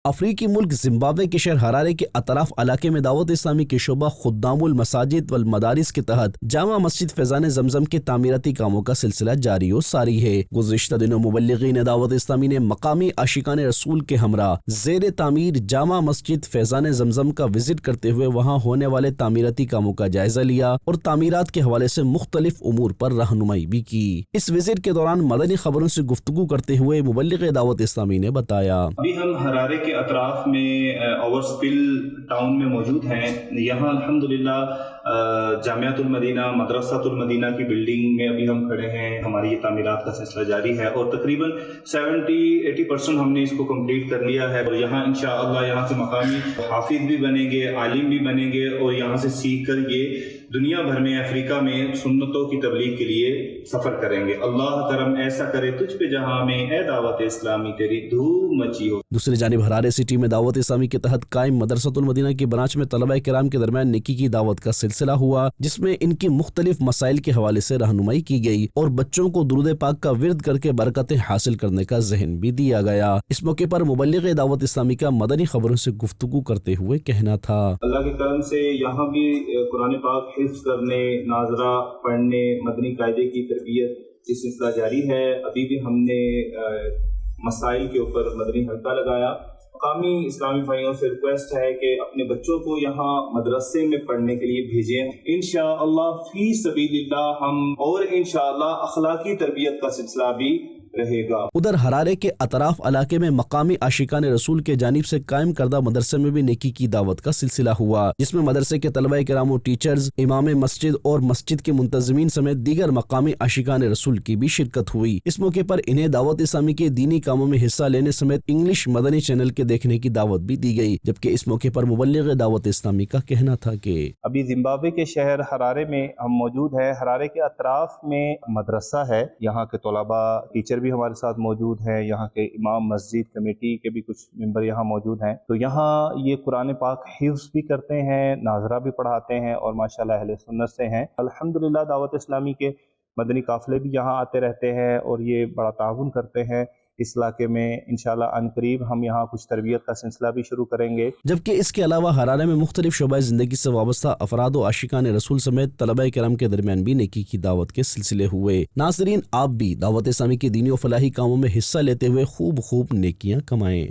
افریقی ملک زمبابوے کے شہر ہرارے کے اطراف علاقے میں دعوت اسلامی کے شعبہ خدام المساجد والمدارس کے تحت جامع مسجد فیضان زمزم کے تعمیراتی کاموں کا سلسلہ جاری و ساری ہے۔ گزشتہ دنوں مبلغین دعوت اسلامی نے مقامی عاشقان رسول کے ہمراہ زیر تعمیر جامع مسجد فیضان زمزم کا وزٹ کرتے ہوئے وہاں ہونے والے تعمیراتی کاموں کا جائزہ لیا اور تعمیرات کے حوالے سے مختلف امور پر رہنمائی بھی کی۔ اس وزٹ کے دوران مدنی خبروں سے گفتگو کرتے ہوئے مبلغ دعوت اسلامی نے بتایا، ابھی ہم ہرارے کے اطراف میں اوورسپل ٹاؤن میں موجود ہیں۔ یہاں الحمدللہ جامعۃ المدینہ مدرسۃ المدینہ کی بلڈنگ میں ابھی ہم کھڑے ہیں۔ ہماری یہ تعمیرات کا سلسلہ جاری ہے اور تقریباً 70-80% ہم نے اس کو کمپلیٹ کر لیا ہے، اور یہاں انشاءاللہ یہاں سے مقامی حافظ بھی بنیں گے، عالم بھی بنیں گے، اور یہاں سے سیکھ کر یہ دنیا بھر میں افریقہ میں سنتوں کی تبلیغ کے لیے سفر کریں گے۔ اللہ کرم ایسا کرے تجھ پہ جہاں میں، اے دعوت اسلامی تیری دھوم مچی ہو۔ دوسری جانب ہرارے سٹی میں دعوت اسلامی کے تحت قائم مدرسۃ المدینہ کی برانچ میں طلبہ کرام کے درمیان نیکی کی دعوت کا سلسلہ ہوا، جس میں ان کی مختلف مسائل کے حوالے سے رہنمائی کی گئی اور بچوں کو درود پاک کا ورد کر کے برکتیں حاصل کرنے کا ذہن بھی دیا گیا۔ اس موقع پر مبلغ دعوت اسلامی کا مدنی خبروں سے گفتگو کرتے ہوئے کہنا تھا، اللہ کے کرم سے یہاں بھی قرآن پاک حفظ کرنے، ناظرہ پڑھنے، مدنی قاعدے کی تربیت کی سلسلہ جاری ہے۔ ابھی بھی ہم نے مسائل کے اوپر مدنی حلقہ لگایا۔ مقامی اسلامی بھائیوں سے ریکویسٹ ہے کہ اپنے بچوں کو یہاں مدرسے میں پڑھنے کے لیے بھیجیں۔ انشاءاللہ فی سبیل اللہ ہم، اور انشاءاللہ اخلاقی تربیت کا سلسلہ بھی رہے گا۔ ادھر ہرارے کے اطراف علاقے میں مقامی عاشقان رسول کے جانب سے قائم کردہ مدرسے میں بھی نیکی کی دعوت کا سلسلہ ہوا، جس میں مدرسے کے طلبہ کرام و ٹیچرز، امام مسجد اور مسجد کے منتظمین سمیت دیگر مقامی عاشقان رسول کی بھی شرکت ہوئی۔ اس موقع پر انہیں دعوت اسلامی کے دینی کاموں میں حصہ لینے سمیت انگلش مدنی چینل کے دیکھنے کی دعوت بھی دی گئی، جبکہ اس موقع پر مبلغ دعوت اسلامی کا کہنا تھا کہ ابھی زمبابوے کے شہر ہرارے میں ہم موجود ہیں۔ ہرارے کے اطراف میں مدرسہ ہے، یہاں کے طلباء ٹیچر بھی ہمارے ساتھ موجود ہیں، یہاں کے امام مسجد کمیٹی کے بھی کچھ ممبر یہاں موجود ہیں۔ تو یہاں یہ قرآن پاک حفظ بھی کرتے ہیں، ناظرہ بھی پڑھاتے ہیں، اور ماشاءاللہ اہل سنت سے ہیں۔ الحمدللہ دعوت اسلامی کے مدنی قافلے بھی یہاں آتے رہتے ہیں اور یہ بڑا تعاون کرتے ہیں اس علاقے میں۔ انشاءاللہ عنقریب ہم یہاں کچھ تربیت کا سلسلہ بھی شروع کریں گے۔ جبکہ اس کے علاوہ ہرارے میں مختلف شعبہ زندگی سے وابستہ افراد و عاشقان رسول سمیت طلبہ کرام کے درمیان بھی نیکی کی دعوت کے سلسلے ہوئے۔ ناظرین، آپ بھی دعوت اسلامی کے دینی و فلاحی کاموں میں حصہ لیتے ہوئے خوب نیکیاں کمائیں۔